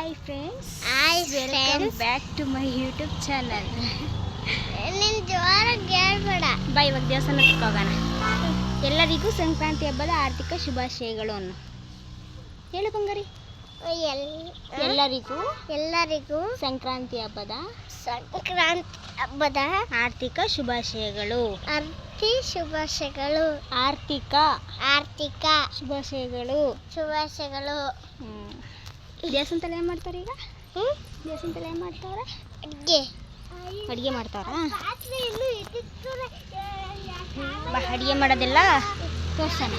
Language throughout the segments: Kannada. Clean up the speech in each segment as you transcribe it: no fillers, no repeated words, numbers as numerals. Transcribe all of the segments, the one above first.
Hi friends. Hi Welcome friends. back to my YouTube channel. ನಿನ್ನ ಜೋರಾಗಿ ಹೇಳ್ಬೇಡ. ಬಾ ಇವಾಗ ದೇವಸ್ಥಾನಕ್ಕೆ ಹೋಗೋಣ. ಎಲ್ಲರಿಗೂ ಸಂಕ್ರಾಂತಿ ಹಬ್ಬದ ಆರ್ಥಿಕ ಶುಭಾಶಯಗಳು ಅನ್ನು ಹೇಳು ಬಂಗಾರಿ. ಎಲ್ಲರಿಗೂ ಸಂಕ್ರಾಂತಿ ಹಬ್ಬದ ಆರ್ಥಿಕ ಶುಭಾಶಯಗಳು. ಆರ್ಥಿಕ ಶುಭಾಶಯಗಳು. ದೇವಸ್ಥಾನದಲ್ಲಿ ಏನು ಮಾಡ್ತಾರೆ ಈಗ? ದೇವಸ್ಥಾನದಲ್ಲಿ ಏನು ಮಾಡ್ತಾವ್ರೆ? ಅಡುಗೆ ಮಾಡ್ತಾವ್ರಾ? ಅಡುಗೆ ಮಾಡೋದೆಲ್ಲ ತೋರ್ಸೋಣ.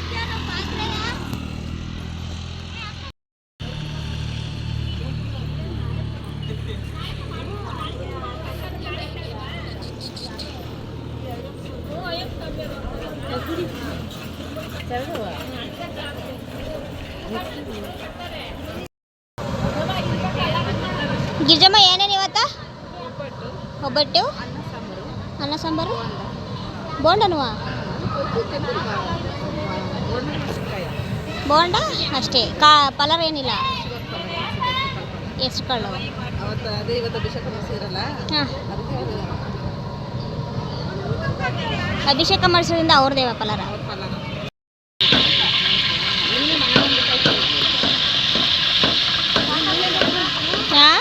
ಗಿರ್ಜಮ್ಮ ಏನೇನು ಇವತ್ತ? ಒಬ್ಬಟ್ಟು, ಅನ್ನ ಸಾಂಬಾರು, ಬೋಂಡನುವಾ? ಬೋಂಡ ಅಷ್ಟೇ, ಪಲಾರ ಏನಿಲ್ಲ. ಎಷ್ಟು ಕಾಳು? ಹಾಂ, ಅಭಿಷೇಕ ಮಾಡಿಸೋದ್ರಿಂದ ಅವ್ರದ್ದೇವ ಪಲಾರ. ಹಾಂ,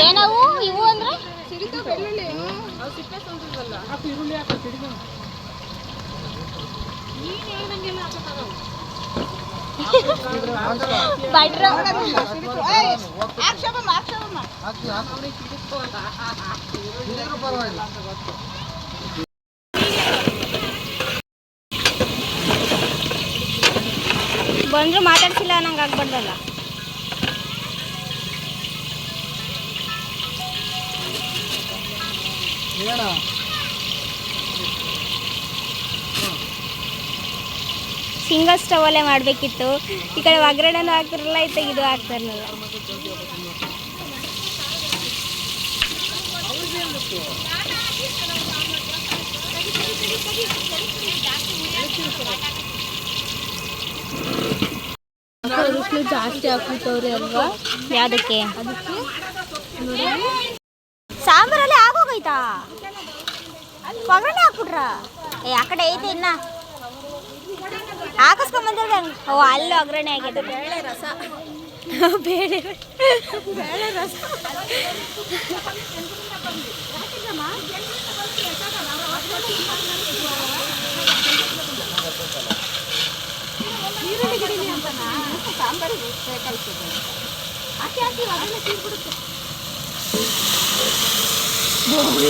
ಏನವು ಇವು ಅಂದ್ರೆ? ಭಟ್ರು ಬಂದ್ರು ಮಾತಾಡ್ಸಿಲ್ಲ ನಂಗೆ ಆಗ್ಬಾರ್ದಲ್ಲ. ಸಿಂಗಲ್ ಸ್ಟವ್ ಅಲ್ಲೇ ಮಾಡಬೇಕಿತ್ತು. ಈ ಕಡೆ ಒಗ್ಗರಣೆನೂ ಹಾಕ್ತಿರಲ್ಲ, ಈ ಇದು ಹಾಕ್ತಾರಲ್ಲ. ಜಾಸ್ತಿ ಹಾಕ್ಬಿಟ್ಟವ್ರಿ ಅಲ್ವಾ? ಯಾವುದಕ್ಕೆ? ಸಾಂಬಾರಲ್ಲಿ ಆಗೋಗೈತಾ? ಒಗ್ಗರಣೆ ಹಾಕ್ಬಿಟ್ರ? ಆ ಕಡೆ ಐತೆ ಇನ್ನ ಹಾಕಿಸ್ಕೊಂಬಂದ್ರೆ. ಓ, ಅಲ್ಲಿ ಒಗ್ಗರಣೆ ಆಗಿದೆ. ಬೇಳೆ ರಸ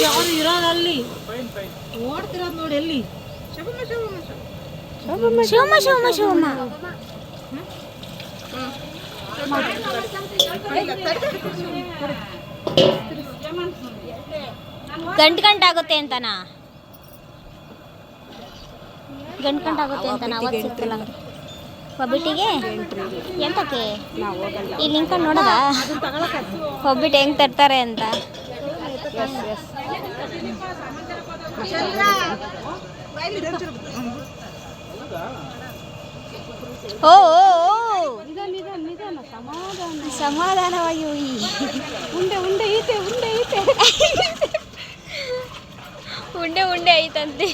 ಯಾರು ಇರೋದಲ್ಲಿ ಓಡ್ತಿರೋದು ನೋಡಿ. ಎಲ್ಲಿ ಶಿವಮ್ಮ ಗಂಟಾಗುತ್ತೆ ಅಂತನಾ? ಗಂಟಾಗುತ್ತೆ ಅಂತ ಅವತ್ತು ಸಿಕ್ತಲ್ಲ ಒಬ್ಬಿಟ್ಟಿಗೆ. ಎಂತಕ್ಕೆ ಇಲ್ಲಿ ನಿಂತ್ಕೊಂಡು ನೋಡೋದ ಒಬ್ಬಿಟ್ಟು ಹೆಂಗೆ ತರ್ತಾರೆ ಅಂತ? ಓ ಸಮಾಧಾನವಾಗಿ ಉಂಡೆ ಐತಂತೆ.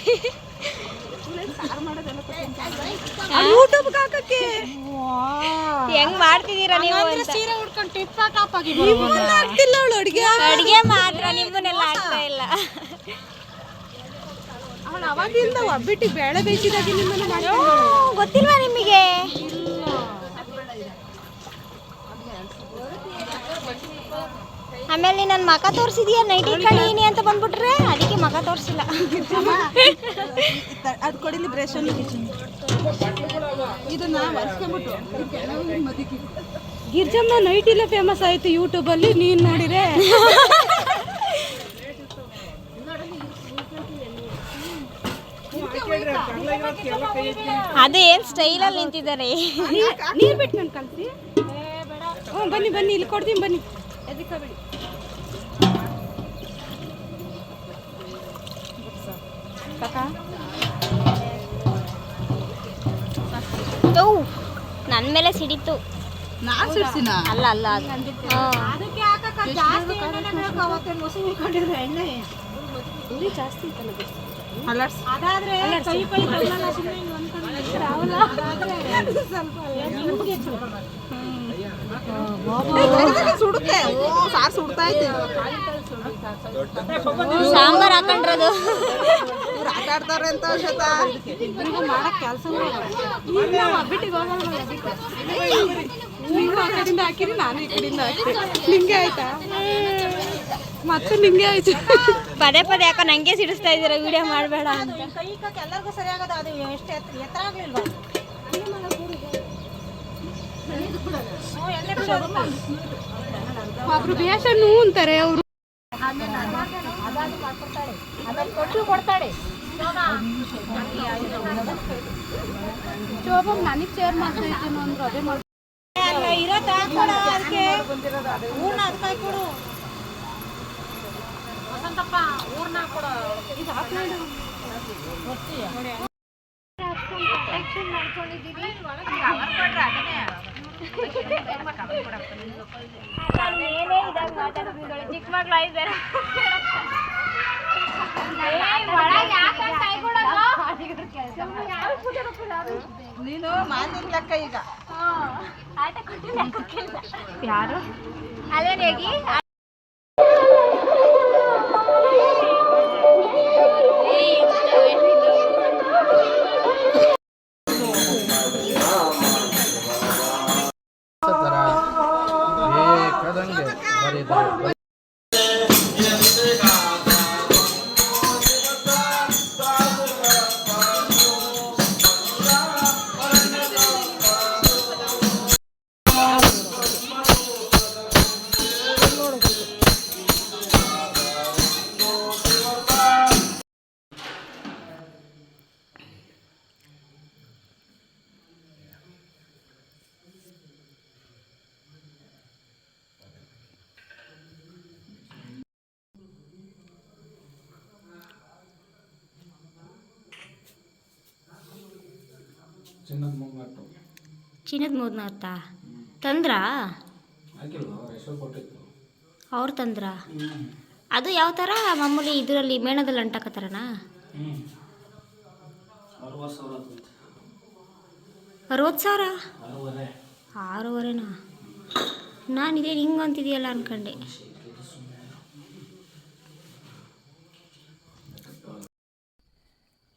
ಹೆಂಗ್ ಮಾಡ್ತಿದ್ದೀರಾ ನೀವು? ಸೀರೆ ಉಟ್ಕೊಂಡು ಟಿಪ್ ಟಾಪಾಗಿ ಅಡಿಗೆ ಮಾತ್ರ ನಿಮ್ಮನ್ನೆಲ್ಲ ಆಗ್ತಾ ಇಲ್ಲ. ಅವಾಗಿಂದ ಒಬ್ಬಿಟ್ಟಿಗೆ ಬೇಳೆ ಬೇಯಿಸಿದಾಗ ಗೊತ್ತಿಲ್ವಾ ನಿಮಗೆ? ಆಮೇಲೆ ನೀನು ನನ್ನ ಮಗ ತೋರಿಸಿದ್ಯಾ ನೈಟಿ ಕಳೀನಿ ಅಂತ ಬಂದ್ಬಿಟ್ರೆ, ಅದಕ್ಕೆ ಮಗ ತೋರಿಸಿಲ್ಲ. ಅದು ಕೊಡಿಲಿ ಬ್ರಷ್ ಇದನ್ನ ಒರೆಸ್ಕೊಂಡ್ಬಿಟ್ಟು. ಗಿರ್ಜಮ್ಮ ನೈಟಿಲ್ಲ ಫೇಮಸ್ ಆಯ್ತು ಯೂಟ್ಯೂಬಲ್ಲಿ, ನೀನು ನೋಡಿರೆ. ಅದು ಏನು ಸ್ಟೈಲಲ್ಲಿ ನಿಂತಿದ್ದಾರೆ. ನೀರು ಬಿಟ್ಕೊಂಡು ಕಲಿಸಿ. ಹ್ಞೂ ಬನ್ನಿ ಬನ್ನಿ, ಇಲ್ಲಿ ಕೊಡ್ತೀನಿ ಬನ್ನಿ. ಎದಕ್ಕೆ ಬಿಡಿ. ನನ್ನ ಮೇಲೆ ಸಿಡಿತು. ನಾನು ಸಿಡ್ಸಿನ ಅಲ್ಲ ಅಲ್ಲ ಅದು ಅದಕ್ಕೆ ಯಾಕಕ್ಕ ಜಾಸ್ತಿ ಎಣ್ಣೆ ಬೇಕು. ಅವತ್ತೇನು ಮೊಸರು ಇಟ್ಕೊಂಡಿದ್ರೆ ಎಣ್ಣೆ ಉರಿ ಜಾಸ್ತಿ ಇತ್ತಲ್ಲ. ಅದಾದ್ರೆ ಕೈ ತಗೊಳ್ಳಲ್ಲ, ಸುಮ್ಮನೆ ಹಿಂಗೆ ಅಂದ್ಕೊಂಡಿದ್ರೆ ಅವಲ್ಲ. ಅದಾದ್ರೆ ಸ್ವಲ್ಪ ನಿಮ್ಗೆ ಸುಡುತ್ತೆ. ಸಾರು ಸುಡ್ತಾ ಇತ್ತು. ಸಾಂಬಾರ್ ಹಾಕೊಂಡ್ರದು ಇವ್ರು ಆಟ ಆಡ್ತಾವ್ರೆ ಅಂತ ಮಾಡಕ್ ಕೆಲಸ ಈಗ ನಾವು ಹಬ್ಬಿಟ್ಟಿಗೆ ಹೋಗಲ್ಲ. ನೀವು ಆ ಕಡೆಯಿಂದ ಹಾಕಿರಿ, ನಾನು ಈ ಕಡೆಯಿಂದ ಹಾಕ್ತೀನಿ. ನಿಂಗೆ ಆಯ್ತಾ? ಮತ್ತೆ ನಿಂಗೆ ಆಯ್ತು. ಪದೇ ಪದೇ ಯಾಕೋ ನಂಗೆ ಸಿಡಿಸ್ತಾ ಇದ್ದೀರಾ ವಿಡಿಯೋ ಮಾಡಬೇಡ ಅಂತ. ಎಲ್ಲರಿಗೂ ಸರಿಯಾಗದ. ಅದು ಎಷ್ಟು ಎತ್ತರ ಆಗ್ಲಿಲ್ವಾ? ಒಬ್ರು ಬೇಷನ್ನು ಅಂತಾರೆ ಅವರು. ಕೊಡ್ತಾಳೆ ಶೋಭಮ್ ನನಗೆ ಶೇರ್ ಮಾಡ್ತಾ ಇದ್ದೇನೆ ಅಂದ್ರು. ಅದೇ ಮಾಡಿ ಇರೋದು ಹಾಕೊಡ. ಅದಕ್ಕೆ ಊರ್ನ ಅದಕ್ಕಾಗಿ ಕೊಡು ವಸಂತಪ್ಪ. ಊರ್ನ ಹಾಕೊಡು. ಇದು ಹಾಕೊಂಡು ಚಿಕ್ಕ ಮಕ್ಳು ಇದ್ದಾರೆ. ನೀನು ಮಾತಿನ ಲೆಕ್ಕ ಈಗ. ಯಾರು ಅದೇ ಹೇಗಿ ಚಿನ್ನದ ಮೂರ್ನವ್ರತಾ ತಂದ್ರಾ? ಅವ್ರು ತಂದ್ರ? ಅದು ಯಾವ ಥರ ಮಾಮೂಲಿ ಇದರಲ್ಲಿ ಮೇಣದಲ್ಲಿ ಅಂಟಕತ್ತಾರನಾ? 60,000? 6,500ನಾ? ನಾನು ಇದೇನು ಹಿಂಗೆ ಅಂತಿದೆಯಲ್ಲ ಅನ್ಕೊಂಡೆ.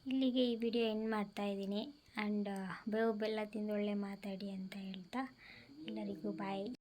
ಇಲ್ಲಿಗೆ ಈ ವಿಡಿಯೋ ಎಂಡ್ ಮಾಡ್ತಾಯಿದ್ದೀನಿ. ಆ್ಯಂಡ್ ಬೇವು ಬೆಲ್ಲ ತಿಂದು ಒಳ್ಳೆ ಮಾತಾಡಿ ಅಂತ ಹೇಳ್ತಾ ಎಲ್ಲರಿಗೂ ಬಾಯ್.